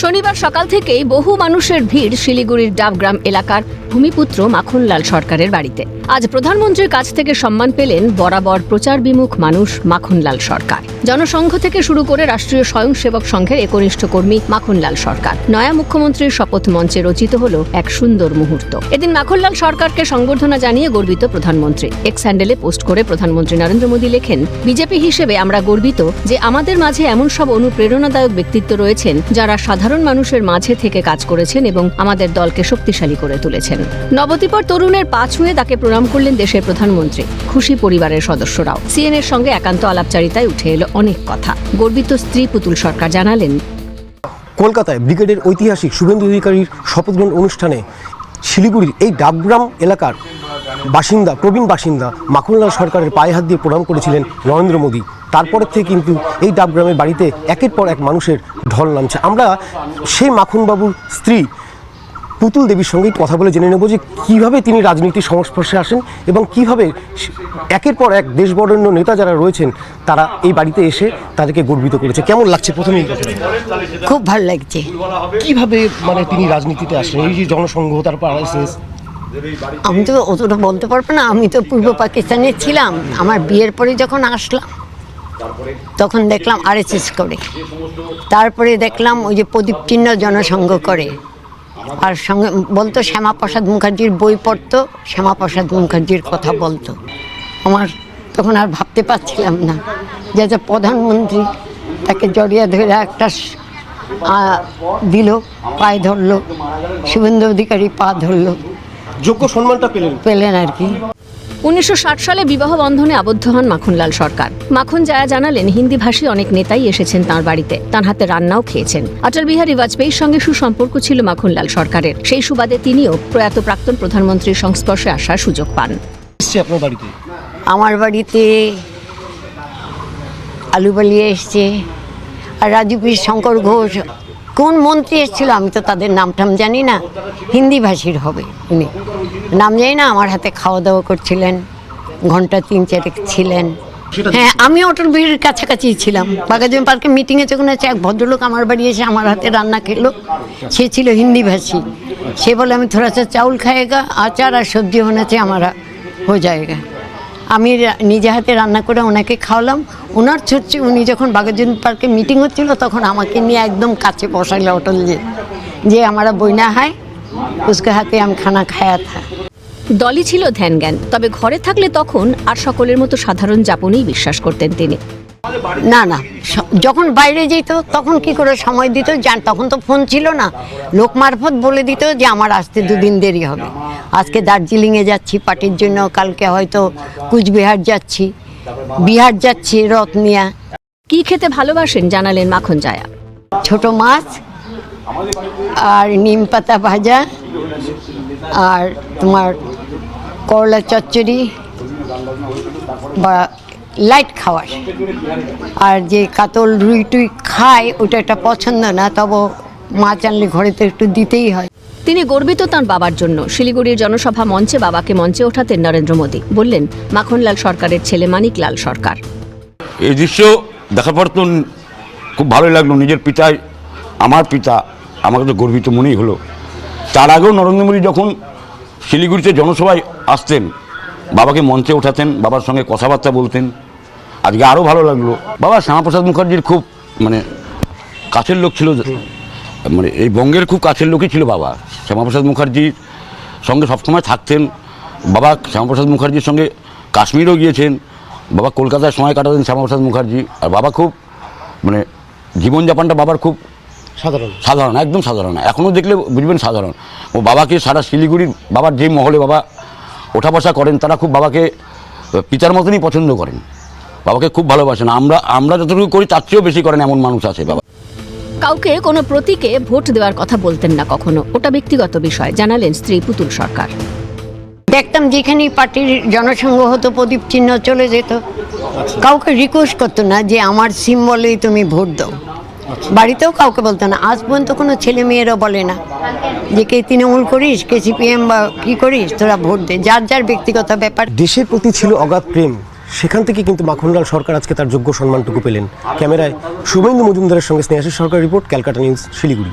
শনিবার সকাল থেকেই বহু মানুষের ভিড় শিলিগুড়ির ডাবগ্রাম এলাকার ভূমিপুত্র মাখনলাল সরকারের বাড়িতে। আজ প্রধানমন্ত্রীর কাছ থেকে সম্মান পেলেন বরাবর প্রচার বিমুখ মানুষ মাখনলাল সরকার। জনসংঘ থেকে শুরু করে রাষ্ট্রীয় স্বয়ংসেবক সংঘের একনিষ্ঠ কর্মী মাখনলাল সরকার। নয়া মুখ্যমন্ত্রীর শপথ মঞ্চে রচিত হল এক সুন্দর মুহূর্ত। এদিন মাখনলাল সরকারকে সংবর্ধনা জানিয়ে গর্বিত প্রধানমন্ত্রী। এক্স হ্যান্ডেলে পোস্ট করে প্রধানমন্ত্রী নরেন্দ্র মোদী লেখেন, বিজেপি হিসেবে আমরা গর্বিত যে আমাদের মাঝে এমন সব অনুপ্রেরণাদায়ক ব্যক্তিত্ব রয়েছেন যারা সাধারণ মানুষের মাঝে থেকে কাজ করেছেন এবং আমাদের দলকে শক্তিশালী করে তুলেছেন। নবদ্বীপের তরুণের পা ছুঁয়ে তাকে প্রণাম করলেন দেশের প্রধানমন্ত্রী। খুশি পরিবারের সদস্যরাও। সিএনএর সঙ্গে একান্ত আলাপচারিতায় উঠে এলো অনেক কথা। গর্বিত স্ত্রী পুতুল সরকার জানালেন, কলকাতায় ব্রিগেডের ঐতিহাসিক শুভেন্দু অধিকারীর শপথ গ্রহণ অনুষ্ঠানে শিলিগুড়ির এই ডাবগ্রাম এলাকার প্রবীণ বাসিন্দা মাখনলাল সরকারের পায়ে হাত দিয়ে প্রণাম করেছিলেন নরেন্দ্র মোদী। তারপরের থেকে কিন্তু এই ডাবগ্রামের বাড়িতে একের পর এক মানুষের ঢল নামছে। আমরা সেই মাখনবাবুর স্ত্রী পুতুল দেবীর সঙ্গেই কথা বলে জেনে নেব যে কীভাবে তিনি রাজনীতির সংস্পর্শে আসেন এবং কিভাবে একের পর এক দেশ বরেণ্য নেতা যারা রয়েছেন তারা এই বাড়িতে এসে তাদেরকে গর্বিত করেছে। কেমন লাগছে প্রথমেই? খুব ভালো লাগছে। কিভাবে তিনি রাজনীতিতে আসেন, এই যে জনসংঘ, তারপর RSS? আমি তো অতটা বলতে পারবো না, আমি তো পূর্ব পাকিস্তানে ছিলাম। আমার বিয়ের পরে যখন আসলাম তখন দেখলাম RSS করে, তারপরে দেখলাম ওই যে প্রদীপ চিহ্ন জনসংঘ করে, আর সঙ্গে বলতো শ্যামাপ্রসাদ মুখার্জির বই পড়তো, শ্যামাপ্রসাদ মুখার্জির কথা বলতো। আমার তখন আর ভাবতে পারছিলাম না যে প্রধানমন্ত্রী তাকে জড়িয়ে ধরে একটা দিল, পায়ে ধরলো, শুভেন্দু অধিকারী পা ধরলো, যোগ্য সম্মানটা পেলেন আর কি। 1960 সালে বিবাহ বন্ধনে আবদ্ধ হন মাখনলাল সরকার। মাখন জায়া জানালেন, হিন্দিভাষী অনেক নেতাই এসেছেন তাঁর বাড়িতে, তাঁর হাতে রান্নাও খেয়েছেন। অটল বিহারী বাজপেয়ীর সঙ্গে সুসম্পর্ক ছিল মাখনলাল সরকারের। সেই সুবাদে তিনিও প্রয়াত প্রাক্তন প্রধানমন্ত্রীর সংস্পর্শে আসার সুযোগ পান। আপনার বাড়িতে? আমার বাড়িতে আলুবালিয়া এসছে, আর রাজু পীর, শঙ্কর ঘোষ, কোন মন্ত্রী এসেছিল আমি তো তাদের নামটাম জানি না, হিন্দিভাষীর হবে উনি, নাম জানি না। আমার হাতে খাওয়া দাওয়া করছিলেন, ঘন্টা 3-4 ছিলেন। হ্যাঁ, আমি অটল বিহারীর কাছাকাছি ছিলাম। বাঘাজমি পার্কে মিটিংয়ে যখন আছে, এক ভদ্রলোক আমার বাড়ি এসে আমার হাতে রান্না খেলো, সে ছিল হিন্দিভাষী। সে বলে, আমি থোড়া সা চাউল খায়েগা, আচার আর সবজি হোনেছে আমারা হো যায়গা। আমি নিজে হাতে রান্না করে ওনাকে খাওয়ালাম। ওনার ছোট্ট উনি যখন বাঘাজমি পার্কে মিটিং হচ্ছিল তখন আমাকে নিয়ে একদম কাছে বসাইল অটল যে আমারা বইনা হয় উসকে হাতে আমি খানা খায়া থা। দলই ছিল ধ্যান জ্ঞান, তবে ঘরে থাকলে তখন আর সকলের মতো সাধারণ যাপনেই বিশ্বাস করতেন তিনি। না, যখন বাইরে যেত তখন কি করে সময় দিত, তখন তো ফোন ছিল না, লোক মারফত বলে দিত যে আমার আসতে 2 দিন দেরি হবে। আজকে দার্জিলিংয়ে যাচ্ছি পার্টির জন্য, কালকে হয়তো কুচবিহার যাচ্ছি, বিহার যাচ্ছি রথ নিয়া। কি খেতে ভালোবাসেন জানালেন মাখন জায়া। ছোট মাছ আর নিম পাতা ভাজা, আর তোমার করলা চচ্চড়ি বা লাইট খাওয়ার। আর যে কাতল রুই টুই খায় ওটা একটা পছন্দ না, তবে মাছ আনলে ঘরে তো একটু দিতেই হয়। তিনি গর্বিত তাঁর বাবার জন্য। শিলিগুড়ির জনসভা মঞ্চে বাবাকে মঞ্চে ওঠাতেন নরেন্দ্র মোদী। বললেন, মাখনলাল সরকারের ছেলে মানিকলাল সরকার। এই দৃশ্য দেখার পর তো খুব ভালোই লাগলো। নিজের পিতাই আমার পিতা, আমাকে তো গর্বিত মনেই হলো। তার আগেও নরেন্দ্র মোদী যখন শিলিগুড়িতে জনসভায় আসতেন, বাবাকে মঞ্চে ওঠাতেন, বাবার সঙ্গে কথাবার্তা বলতেন। আজকে আরও ভালো লাগলো। বাবা শ্যামাপ্রসাদ মুখার্জির খুব কাছের লোক ছিল, এই বঙ্গের খুব কাছের লোকই ছিল বাবা। শ্যামাপ্রসাদ মুখার্জির সঙ্গে সবসময় থাকতেন। বাবা শ্যামাপ্রসাদ মুখার্জির সঙ্গে কাশ্মীরও গিয়েছেন। বাবা কলকাতায় সময় কাটাতেন শ্যামাপ্রসাদ মুখার্জি। আর বাবা খুব জীবনযাপনটা বাবার খুব সাধারণ, একদম সাধারণ। এখনও দেখলে বুঝবেন সাধারণ। ও বাবাকে সারা শিলিগুড়ির বাবার যে মহলে বাবা ওঠা বসা করেন তারা খুব বাবাকে পিতার মতনই পছন্দ করেন, বাবাকে খুব ভালোবাসেন। আমরা যতটুকু করি তার চেয়েও বেশি করেন এমন মানুষ আছে বাবা। কাউকে কোনো প্রতীকে ভোট দেওয়ার কথা বলতেন না কখনো, ওটা ব্যক্তিগত বিষয় জানালেন স্ত্রী পুতুল সরকার। দেখতাম যেখানেই পার্টির জনসংঘ হতো প্রদীপ চিহ্ন চলে যেত, কাউকে রিকোয়েস্ট করতো না যে আমার সিম্বলেই তুমি ভোট দাও। বাড়িতেও কাউকে বলতো না। আজ পর্যন্ত কোনো ছেলে মেয়েরও বলে না যে কে তৃণমূল করিস, কে CPM বা কী করিস, তোরা ভোট দে। যার যার ব্যক্তিগত ব্যাপার। দেশের প্রতি ছিল অগাধ প্রেম, সেখান থেকে কিন্তু মাখনলাল সরকার আজকে তার যোগ্য সম্মানটুকু পেলেন। ক্যামেরায় শুভেন্দু মজুমদারের সঙ্গে স্নেহাশিস সরকার রিপোর্ট, ক্যালকাটা নিউজ, শিলিগুড়ি।